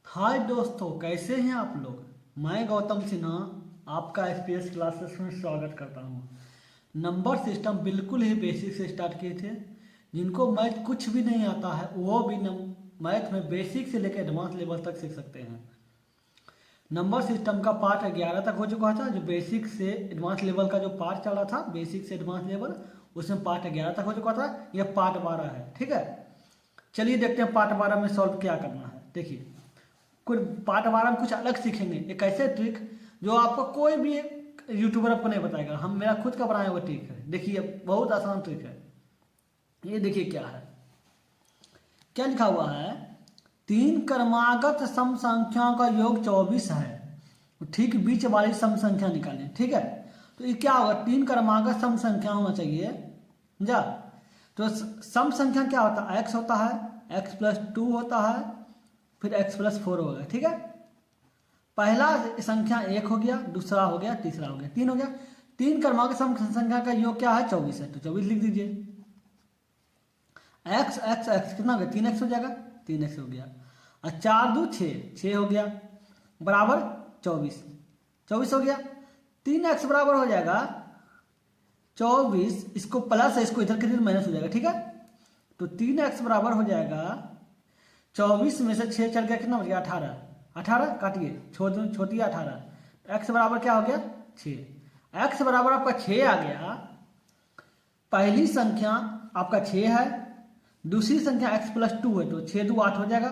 हाय दोस्तों, कैसे हैं आप लोग। मैं गौतम सिन्हा आपका एसपीएस क्लासेस में स्वागत करता हूं। नंबर सिस्टम बिल्कुल ही बेसिक से स्टार्ट किए थे। जिनको मैथ कुछ भी नहीं आता है वो भी मैथ में बेसिक से लेकर एडवांस लेवल तक सीख सकते हैं। नंबर सिस्टम का पार्ट 11 तक हो चुका था। जो बेसिक से एडवांस लेवल का जो पार्ट चल रहा था, बेसिक से एडवांस लेवल, उसमें पार्ट 11 तक हो चुका था। यह पार्ट 12 है, ठीक है। चलिए देखते हैं पार्ट 12 में सॉल्व क्या करना है। देखिए, कुछ पार्ट 12 में कुछ अलग सीखेंगे। एक ऐसे ट्रिक जो आपको कोई भी एक यूट्यूबर आपको नहीं बताएगा। हम मेरा खुद का बनाया हुआ ट्रिक है। देखिए, बहुत आसान ट्रिक है। ये देखिए क्या है, क्या लिखा हुआ है। तीन क्रमागत सम संख्याओं का योग 24 है। ठीक बीच वाली सम संख्या निकालें, ठीक है। तो ये क्या होगा, तीन क्रमागत सम संख्या होना चाहिए जा। तो सम संख्या क्या होता है, एक्स होता है, x+2 होता है, फिर x+4 होगा, ठीक है। पहला संख्या 1 हो गया, दूसरा हो गया, तीसरा हो गया, 3 हो गया। तीन क्रमांक सम संख्या का योग क्या है, 24 है। तो 24 लिख दीजिए। x x x कितना हो गया, 3x हो जाएगा, 3x हो गया। और 4 2 6, 6 हो गया, बराबर 24, 24 हो गया। 3x बराबर हो जाएगा 24, इसको प्लस है, इसको इधर के इधर माइनस हो जाएगा, ठीक है। तो 3x बराबर हो जाएगा 24 में से 6 चल गया, कितना बच गया, 18। 18 काटिए, छोटी 18। x बराबर क्या हो गया, 6। x बराबर आपका 6 आ गया। पहली संख्या आपका 6 है, दूसरी संख्या x+2 है, तो 6 2 8 हो जाएगा।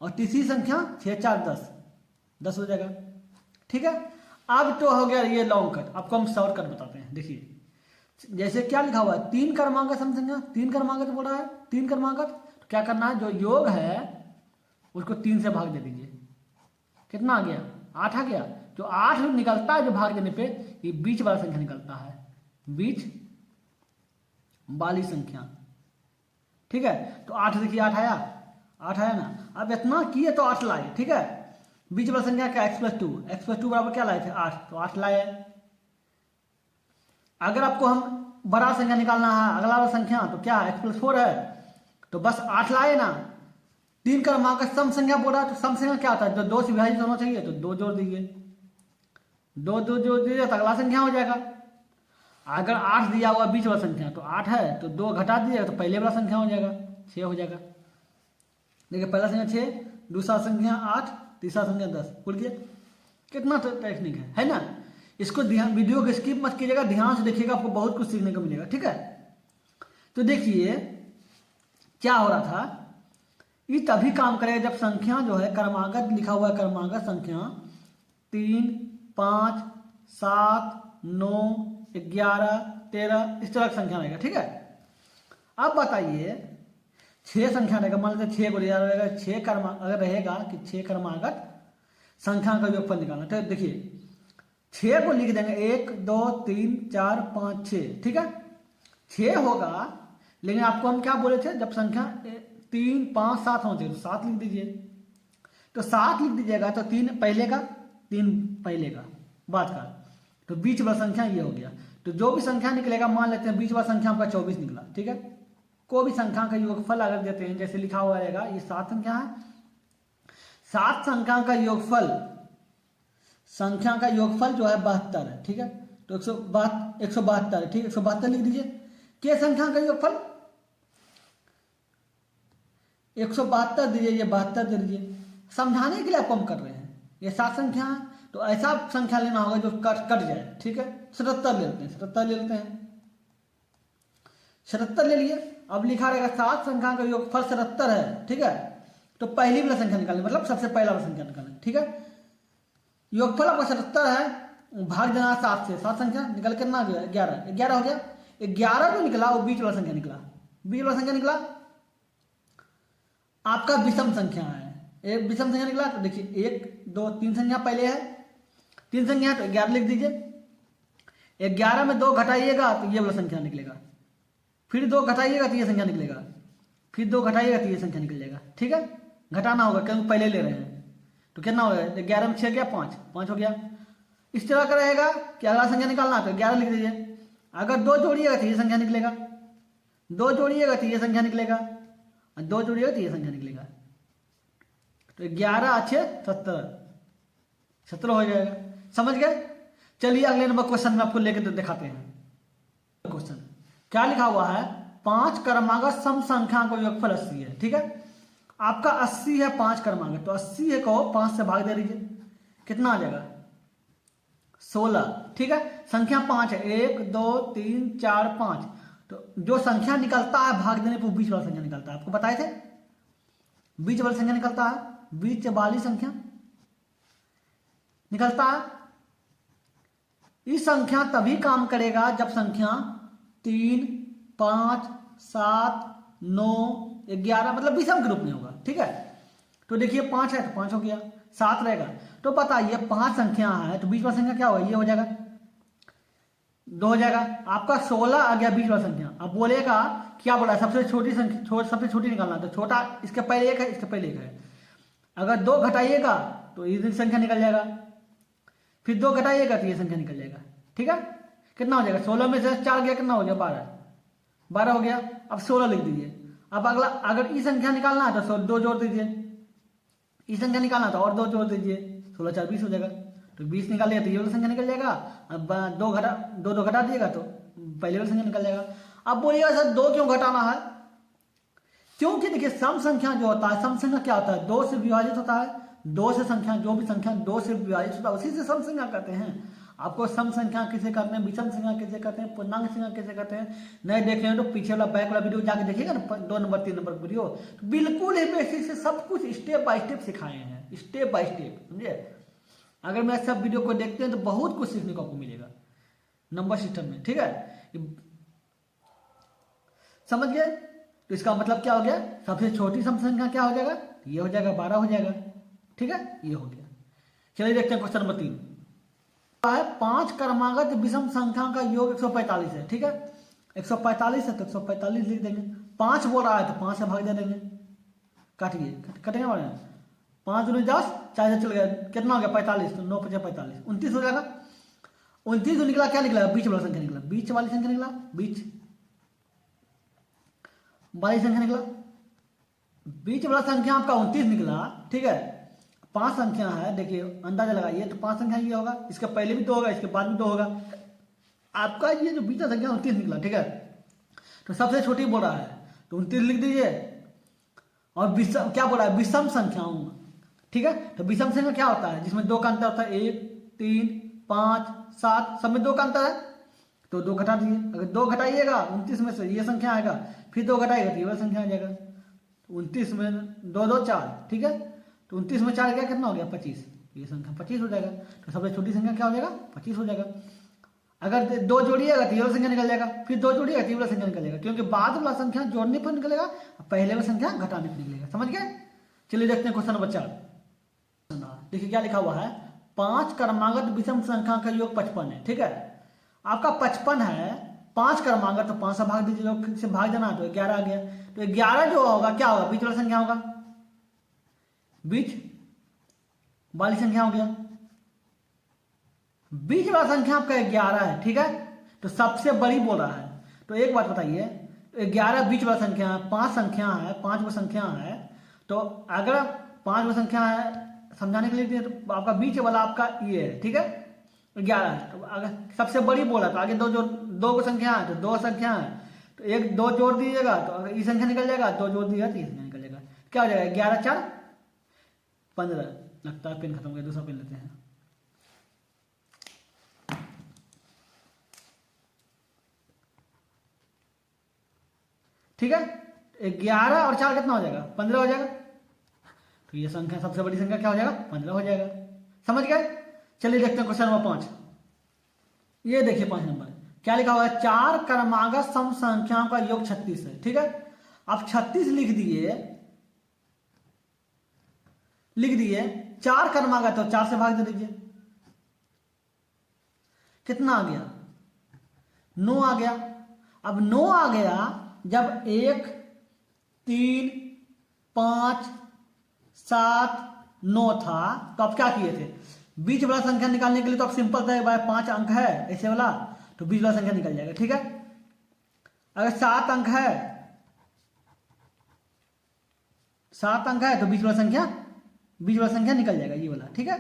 और तीसरी संख्या 6 4 10, 10 हो जाएगा, ठीक है। अब तो हो गया ये लॉन्ग कट। आपको हम शॉर्ट कट बताते हैं। देखिए, जैसे क्या लिखा हुआ है, तीन क्रमांक सम संख्या, तीन क्रमांक बोल रहा है, तीन क्रमांक। तो क्या करना है, जो योग है उसको 3 से भाग दे दीजिए। कितना आ गया, 8 आ गया। जो 8 निकलता है, जो भाग देने पे, ये बीच वाला संख्या निकलता है, बीच वाली संख्या, ठीक है। तो 8 देखिए, 8 आया, 8 आया ना। अब इतना किए तो 8 लाए, ठीक है। बीच वाला संख्या क्या, x+2, x+2 बराबर क्या लाए थे, 8, तो 8 लाए। अगर आपको हम बड़ा संख्या निकालना है, अगला वाला संख्या, तो क्या x+4 है, तो बस 8 लाए ना। तीन क्रमांक सम संख्या बोल रहा है, तो सम संख्या क्या होता है, जो 2 से विभाजित होना चाहिए, तो 2 जोड़ दीजिए। 2 2 जोड़ दीजिए तो अगला संख्या हो जाएगा। अगर 8 दिया हुआ बीच वाला संख्या, तो 8 है, तो 2 घटा दीजिएगा तो पहले वाला संख्या हो जाएगा, 6 हो जाएगा। देखिए, पहला संख्या 6, दूसरा संख्या 8, तीसरा संख्या 10। बोल गया, कितना टेक्निक है ना। इसको ध्यान, वीडियो को स्किप मत कीजिएगा, ध्यान से देखिएगा, आपको बहुत कुछ सीखने को मिलेगा, ठीक है। तो देखिए क्या हो रहा था, ये तभी काम करेगा जब संख्या जो है क्रमागत लिखा हुआ है, क्रमागत संख्या 3 5 7 9 11 13 इस तरह की संख्या रहेगा, ठीक है। अब बताइए, 6 संख्या रहेगा, मान लीजिए 6 को लिया रहेगा, 6 क्रमांक अगर रहेगा कि 6 क्रमागत संख्या का योगफल निकालना, तो देखिए 6 को लिख देंगे 1 2 3 4 5 6, ठीक है। 6 होगा, लेकिन आपको हम क्या बोले थे, जब संख्या 3 5 7 होना चाहिए, तो 7 लिख दीजिए। तो 7 लिख दीजिएगा, तो 3 पहले का, 3 पहले का, बाद का, तो बीच वाला संख्या ये हो गया। तो जो भी संख्या निकलेगा, मान लेते हैं बीच वाला संख्या आपका 24 निकला, ठीक है। कोई भी संख्या का योगफल अगर देते हैं, जैसे लिखा हुआ रहेगा, ये 7 संख्या है, 7 संख्या का योगफल, संख्या का योगफल जो है 72 है, ठीक है। तो 172 है, ठीक है, 172 लिख दीजिए। क्या संख्या का योगफल 172 दीजिए, ये 72 दे दीजिए। समझाने के लिए आपको हम कर रहे हैं, ये 7 संख्या है, तो ऐसा संख्या लेना होगा जो कट जाए, ठीक है। 77 ले लेते हैं, 77 ले लेते हैं, 77 ले लिए। अब लिखा रहेगा 7 संख्या का योगफल 77 है, ठीक है। तो पहली वाला संख्या निकालें, मतलब सबसे पहला वाला संख्या निकालें, ठीक है। योगफल आपका 77 है, भाग देना 7 से, 7 संख्या निकल कितना गया, 11, 11 हो गया। 11 जो निकला वो बीच वाला संख्या निकला, बीच वाला संख्या निकला आपका विषम संख्या है, एक विषम संख्या निकला। तो देखिए 1 2 3 संख्या पहले है, 3 संख्या है, तो 11 लिख दीजिए। 11 में 2 घटाइएगा तो ये वाला संख्या निकलेगा, फिर 2 घटाइएगा तो ये संख्या निकलेगा, फिर 2 घटाइएगा तो ये संख्या निकल जाएगा, ठीक है। घटाना होगा क्योंकि पहले ले रहे हैं, तो कितना हो गया, 11 में 6 गया, 5 5 हो गया। इस तरह का रहेगा कि अगला संख्या निकालना, तो 11 लिख दीजिए। अगर 2 जोड़िएगा तो ये संख्या निकलेगा, 2 जोड़िएगा तो ये संख्या निकलेगा, और 2 जोड़िएगा तो ये संख्या निकलेगा। तो 11 अच्छे 17, 17 हो जाएगा। समझ गए? चलिए अगले नंबर क्वेश्चन में आपको लेकर दिखाते हैं। क्वेश्चन क्या लिखा हुआ है, 5 क्रमागत सम संख्या का योगफल 80 है। ठीक है, आपका 80 है 5 क्रमागत, तो 80 को 5 से भाग दे दीजिए, कितना आ जाएगा 16। ठीक है, संख्या 5 है, 1 2 3 4 5, तो जो संख्या निकलता है भाग देने पर बीच वाला संख्या निकलता है, आपको बताए थे बीच वाला संख्या निकलता है, बीच वाली संख्या निकलता है। इस संख्या तभी काम करेगा जब संख्या 3 5 7 9 11 मतलब विषम के रूप में होगा। ठीक है, तो देखिए 5 है तो 5 हो गया, 7 रहेगा, तो बताइए 5 संख्या है तो बीच वाला संख्या क्या होगा, ये हो जाएगा 2 हो जाएगा। आपका 16 आ गया बीच वाला संख्या। अब बोलेगा क्या बोला, सबसे छोटी संख्या, सबसे छोटी निकालना, तो छोटा इसके पहले 1 है, इसके पहले 1 है, अगर 2 घटाइएगा तो ये संख्या निकल जाएगा, फिर 2 घटाइएगा तो ये संख्या निकल जाएगा। ठीक है, कितना हो जाएगा, 16 में से 4 गया, कितना हो गया 12, 12 हो गया। अब 16 लिख दीजिए। अब अगला अगर ई संख्या निकालना है तो 2 जोड़ दीजिए, ई संख्या निकालना तो और 2 जोड़ दीजिए, 16 4 20 हो जाएगा, तो 20 निकालिएगा तो ये वाला संख्या निकल जाएगा। अब 2 घटा दिएगा तो पहले वाला संख्या निकल जाएगा। अब बोलिएगा सर 2 क्यों घटाना है, क्योंकि देखिए सम संख्या जो होता है, सम संख्या क्या होता है, 2 से विभाजित होता है, 2 से संख्या, जो भी संख्या 2 से विभाजित होता है उसी से सम संख्या कहते हैं। आपको सम संख्या किसे कहते हैं, विषम संख्या किसे कहते हैं, पूर्णांक संख्या किसे कहते हैं, नहीं देखे हैं तो पीछे वाला बैक वाला वीडियो जाके देखिएगा ना, 2 नंबर 3 नंबर वीडियो, तो बिल्कुल ही बेसिक से सब कुछ स्टेप बाय स्टेप सिखाए हैं, स्टेप बाय स्टेप, समझे। अगर मैं सब वीडियो को देखते हैं तो बहुत कुछ सीखने को आपको मिलेगा नंबर सिस्टम में। ठीक है, समझ गए? तो इसका मतलब क्या हो गया, सबसे छोटी सम संख्या क्या हो जाएगा, ये हो जाएगा 12 हो जाएगा। ठीक है, ये हो गया। चलिए देखते हैं क्वेश्चन नंबर 3 है, 5 क्रमागत विषम संख्या का योग 145 है। ठीक है, 145 है तो 145 लिख देंगे, 5 बोल रहा है तो 5 से भाग दे देंगे, काटिए, कटेंगे बारे में, 5 दूनी 10, 4 से चल गया, कितना हो गया 45, तो 9 5 45 29 हो जाएगा। 29 निकला, क्या निकला, बीच वाला संख्या निकला, बीच वाली संख्या निकला, बीच वाली संख्या निकला, बीच वाला संख्या आपका 29 निकला। ठीक है, 5 संख्या है, देखिए अंदाजा लगाइए, तो 5 संख्या ये होगा, इसके पहले भी 2 होगा, इसके बाद भी 2 होगा, आपका ये जो बीच संख्या 29 निकला। ठीक है, तो सबसे छोटी बोल रहा है तो 29 लिख दीजिए, और विषम क्या बोल रहा है, विषम संख्याओं। ठीक है, तो विषम संख्या क्या होता है, जिसमें 2 का अंतर होता है, 1 3 5 7, सब में 2 का अंतर है, तो 2 घटा दीजिए, अगर 2 घटाइएगा 29 में से ये संख्या आएगा, फिर 2 घटाइएगा तो ये वाला संख्या आ जाएगा, 29 में 2 2 4। ठीक है, तो 29 में 4 गया, कितना हो गया 25, ये संख्या 25 हो जाएगा। तो सबसे छोटी संख्या क्या हो जाएगा 25 हो जाएगा। अगर 2 जोड़िएगा तो ये वाला संख्या निकल जाएगा, फिर 2 जोड़िएगा तो ये वाला संख्या निकल जाएगा, क्योंकि बाद वाला संख्या जोड़ने पर निकलेगा, पहले वाला संख्या घटाने पर निकलेगा। समझ गए? चलिए देखते हैं क्वेश्चन नंबर 4। देखिए क्या लिखा हुआ है, 5 क्रमागत विषम संख्या का योग 55 है। ठीक है, आपका 55 है, 5 क्रमागत तो 5 से भाग दीजिए, से भाग देना तो 11 आ गया, तो 11 जो होगा क्या होगा, बीच वाला संख्या होगा, बीच वाली संख्या हो गया, बीच वाला संख्या आपका 11 है। ठीक है, तो सबसे बड़ी बोल रहा है, तो एक बात बताइए, 11 बीच वाला संख्या है, 5 संख्या है, 5 वो संख्या है, तो अगर 5 वो संख्या है समझाने के लिए, तो आपका बीच वाला आपका ये है। ठीक है, 11 है, तो अगर सबसे बड़ी बोला तो आगे 2 को संख्या है, तो 2 संख्या है, तो 1 2 जोड़ दीजिएगा तो अगर ये संख्या निकल जाएगा, 2 जोड़ दीजिएगा तो ये संख्या निकल जाएगा, क्या हो जाएगा 11 4 15। लगता है पेन खत्म हो गया, दूसरा पेन लेते हैं। ठीक है, 11 और 4 कितना हो जाएगा 15 हो जाएगा, तो ये संख्या सबसे बड़ी संख्या क्या हो जाएगा 15 हो जाएगा। समझ गए? चलिए देखते हैं क्वेश्चन नंबर 5। ये देखिए 5 नंबर क्या लिखा हुआ है, 4 क्रमागत सम संख्याओं का योग 36 है। ठीक है, आप 36 लिख दिए, 4 क्रमागत तो 4 से भाग दे दीजिए, कितना आ गया 9 आ गया। अब 9 आ गया जब 1 3 5 7 9 था, तो आप क्या किए थे, बीच वाला संख्या निकालने के लिए तो आप सिंपल था, भाई 5 अंक है ऐसे वाला, तो बीच वाला संख्या निकल जाएगा। ठीक है, अगर 7 अंक है, 7 अंक है तो बीच वाला संख्या बीच वाला संख्या निकल जाएगा ये वाला, ठीक है।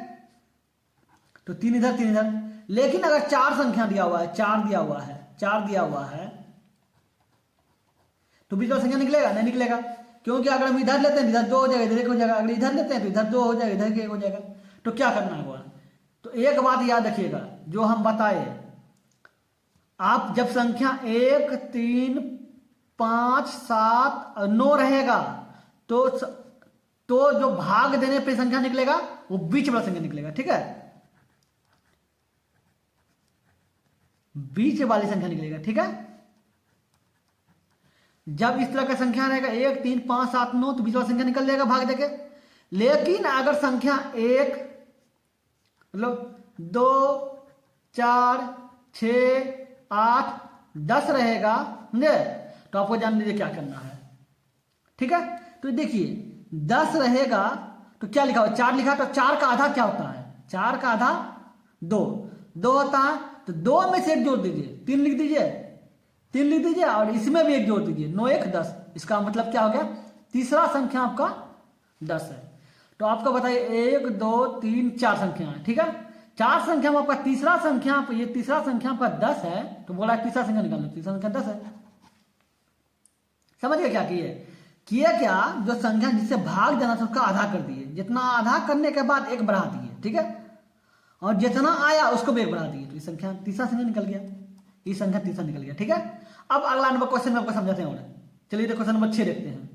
तो 3 इधर 3 इधर। लेकिन अगर 4 संख्या दिया हुआ है, 4 दिया हुआ है, 4 दिया हुआ है, तो बीच वाला संख्या निकलेगा? नहीं निकलेगा, क्योंकि अगर हम इधर लेते हैं इधर 2 हो जाएगा, इधर 1 हो जाएगा, अगर इधर लेते हैं तो इधर 2 हो जाएगा, इधर 1 हो जाएगा। तो क्या करना होगा? तो एक बात याद रखिएगा जो हम बताए, आप जब संख्या 1 3 5 7 और 9 रहेगा तो जो भाग देने पे संख्या निकलेगा वो बीच वाला संख्या निकलेगा, ठीक है, बीच वाली संख्या निकलेगा, ठीक है। जब इस तरह का संख्या रहेगा 1 3 5 7 9 तो बीच वाला संख्या निकल जाएगा भाग देके। लेकिन अगर संख्या 1 मतलब 2 4 6 8 10 रहेगा, समझे, तो आपको जान लीजिए क्या करना है, ठीक है। तो देखिए 10 रहेगा तो क्या लिखा हुआ? 4 लिखा, तो 4 का आधा क्या होता है? 4 का आधा 2 होता है, तो 2 में से 1 जोड़ दीजिए, 3 लिख दीजिए, 3 लिख दीजिए, और इसमें भी 1 जोड़ दीजिए, 9 1 10। इसका मतलब क्या हो गया? तीसरा संख्या आपका 10 है। तो आपको बताइए 1 2 3 4 संख्या है, ठीक है। 4 संख्या में आपका तीसरा संख्या, ये तीसरा संख्या आपका 10 है, तो बोला तीसरा संख्या निकाल लो, तीसरा संख्या 10 है। समझ गए क्या किए क्या? जो संख्या जिससे भाग देना था उसका आधा कर दिए, जितना आधा करने के बाद 1 बढ़ा दिए, ठीक है, और जितना आया उसको भी 1 बढ़ा दिए, तो ये संख्या तीसरा संख्या निकल गया, ये संख्या तीसरा निकल गया, ठीक है। अब अगला नंबर क्वेश्चन में आपको समझाते हैं। चलिए क्वेश्चन नंबर 6 देखते हैं।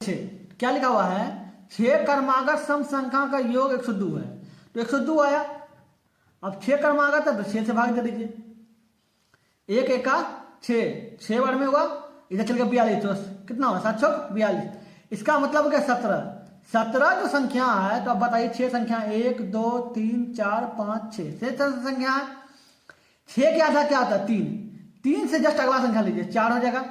6 क्या लिखा हुआ है? 6 क्रमागत सम संख्या का योग 102 है, तो 102 आया। अब 6 क्रमागत है तो 6 से भाग दे दीजिए, 1 1 का 6 बार में हुआ, इधर चल गया 42, तो कितना हुआ? 7 6 42। इसका मतलब हो गया 17 जो संख्या है। तो अब बताइए 6 संख्या 1 2 3 4 5 6 संख्या है। 6 के आधा क्या होता है? 3 से जस्ट अगला संख्या लीजिए, 4 हो जाएगा।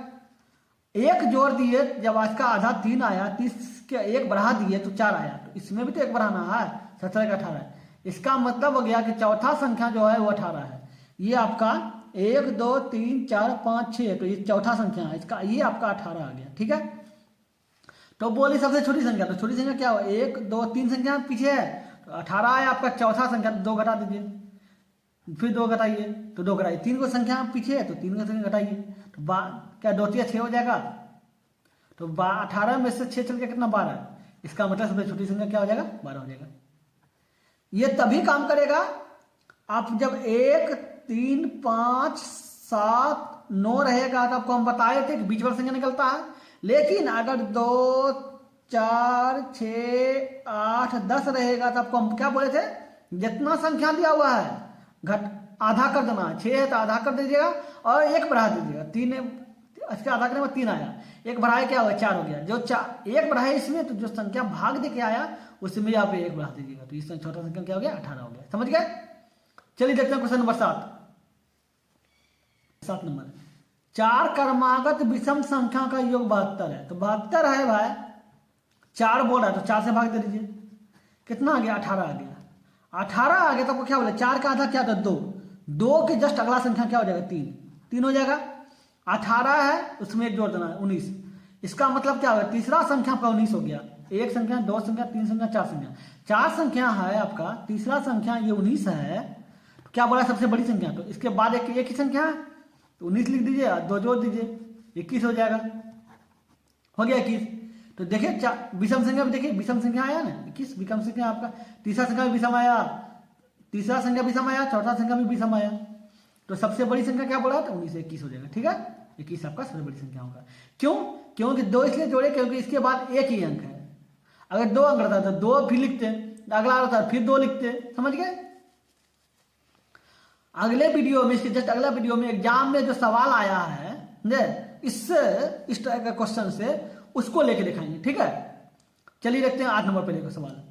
1 जोड़ दिए, जब आज का आधा 3 आया, 30 के 1 बढ़ा दिए तो 4 आया, तो इसमें भी तो 1 बढ़ाना है, 17 का 18 है। इसका मतलब हो गया कि चौथा संख्या जो है वो 18 है। ये आपका 1 2 3 4 5 6, तो ये चौथा संख्या है, इसका ये आपका 18 आ गया, ठीक है। तो बोली सबसे छोटी संख्या, तो छोटी संख्या क्या हो? 1 2 3 संख्या पीछे है, तो 18 है आपका चौथा संख्या, 2 घटा दीजिए, फिर 2 घटाइए, तो 2 घटाइए, 3 को संख्या पीछे है तो 3 को संख्या घटाइए, तो क्या 2 3 6 हो जाएगा, तो 18 में से 6 चल के कितना? 12। इसका मतलब सबसे छोटी संख्या क्या हो जाएगा? 12 हो जाएगा। ये तभी काम करेगा आप जब 1 3 5 7 9 रहेगा, तो आपको हम बताए थे कि बीच वाला संख्या निकलता है। लेकिन अगर 2 4 6 8 10 रहेगा तो आपको हम क्या बोले थे? जितना संख्या दिया हुआ है आधा कर देना है। 6 है तो आधा कर दीजिएगा और 1 बढ़ा दीजिएगा। 3 इसके आधा करने में 3 आया, 1 बढ़ाए क्या हुआ? 4 हो गया। जो 1 बढ़ाए इसमें, तो जो संख्या भाग दे के आया उसमें आप 1 बढ़ा दीजिएगा, तो इस छोटा संख्या क्या हो गया? 18 हो गया। समझ गए? चलिए देखते हैं क्वेश्चन नंबर 7 नंबर। 4 क्रमागत विषम संख्या का योग 72 है, तो 72 है भाई, 4 बोल रहा है तो 4 से भाग दे दीजिए, कितना आ गया? 18 आ गया। 18 आ गया तो आपको क्या बोले? 4 का आधा क्या था? 2 के जस्ट अगला संख्या क्या हो जाएगा? 3 हो जाएगा। 18 है उसमें 1 जोड़ देना है, 19। इसका मतलब क्या होगा? तीसरा संख्या आपका 19 हो गया। 1 संख्या 2 संख्या 3 संख्या 4 संख्या, 4 संख्या है आपका, तीसरा संख्या ये 19 है। तो क्या बोला? सबसे बड़ी संख्या। तो इसके बाद एक ही संख्या है तो 19 लिख दीजिए, 2 जोड़ दीजिए, 21 हो जाएगा। हो गया 21। तो देखिए विषम संख्या भी देखिए, विषम संख्या आया ना 21, विषम संख्या आपका। तीसरा संख्या भी विषम आया, तीसरा संख्या विषम आया, चौथा संख्या भी विषम आया। तो सबसे बड़ी संख्या क्या बोला? तो 19 से 21 हो जाएगा, ठीक है। 21 आपका सबसे बड़ी संख्या होगा। क्यों? क्योंकि 2 इसलिए जोड़े क्योंकि इसके बाद एक ही अंक है। अगर 2 अंक रहता तो 2 फिर लिखते, अगला रहता फिर 2 लिखते। समझ गए? अगले वीडियो में, इसके जस्ट अगला वीडियो में एग्जाम में जो सवाल आया है इससे, इस तरह का क्वेश्चन से, उसको लेके दिखाएंगे, ठीक है। चलिए देखते हैं 8 नंबर पे लेकर सवाल।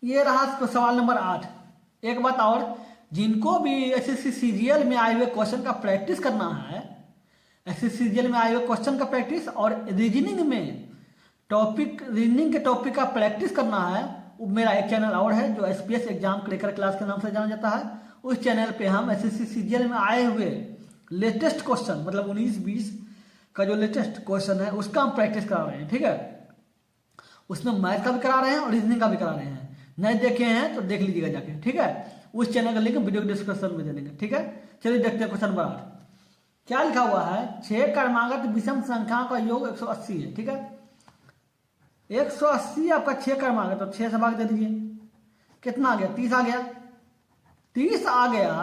ये रहा सवाल नंबर 8। एक बात और, जिनको भी एसएससी सीजीएल में आए हुए क्वेश्चन का प्रैक्टिस करना है, एसएससी सीजीएल में आए हुए क्वेश्चन का प्रैक्टिस और रीजनिंग में रीजनिंग के टॉपिक का प्रैक्टिस करना है, मेरा एक चैनल और है जो एसपीएस एग्जाम क्रैकर क्लास के नाम से जाना जाता है। उस चैनल पे हम एसएससी सीजीएल में आए हुए लेटेस्ट क्वेश्चन, मतलब 19-20 का जो लेटेस्ट क्वेश्चन है उसका हम प्रैक्टिस करा रहे हैं, ठीक है। उसमें मैथ का भी करा रहे हैं और रीजनिंग का भी करा रहे हैं। नहीं देखे हैं तो देख लीजिएगा जाके, ठीक है। उस चैनल का लिंक वीडियो डिस्क्रिप्शन में दे देंगे, ठीक है। चलिए देखते हैं क्वेश्चन नंबर 8 क्या लिखा हुआ है। 6 क्रमागत विषम संख्याओं का योग 180 है, ठीक है। 180 आपका 6 क्रमागत, तो 6 से भाग दे दीजिए, कितना आ गया 30 आ गया। 30 आ गया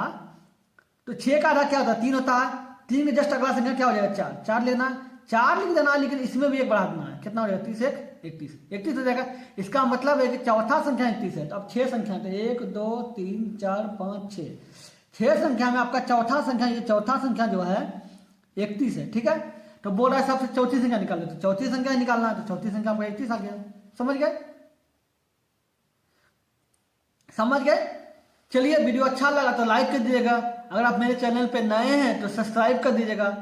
तो 6 का आधा क्या होता है 3 होता है। 3 के जस्ट अगला संख्या क्या हो जाएगा 4, 4 लेना है, 4 लिख देना है, लेकिन इसमें भी एक बढ़ा देना है, कितना हो जाएगा 30 1 31 हो जाएगा। इसका मतलब है कि चौथा संख्या 31 है। तो अब 6 संख्या तो 1 2 3 4 5 6 संख्या में आपका चौथा संख्या, ये चौथा संख्या जो है 31 है, ठीक है। तो बोल रहा है सबसे चौथी संख्या निकालना, तो चौथी संख्या निकालना है, तो चौथी संख्या आपका 31 आ गया। समझ गए, समझ गए। चलिए वीडियो अच्छा लगा तो लाइक कर दीजिएगा, अगर आप मेरे चैनल पे नए हैं तो सब्सक्राइब कर दीजिएगा।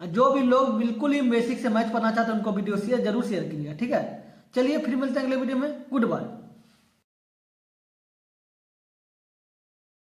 जो भी लोग बिल्कुल ही बेसिक से मैथ पढ़ना चाहते हैं उनको वीडियो शेयर जरूर शेयर कीजिएगा, ठीक है। चलिए फिर मिलते हैं अगले वीडियो में, गुड बाय।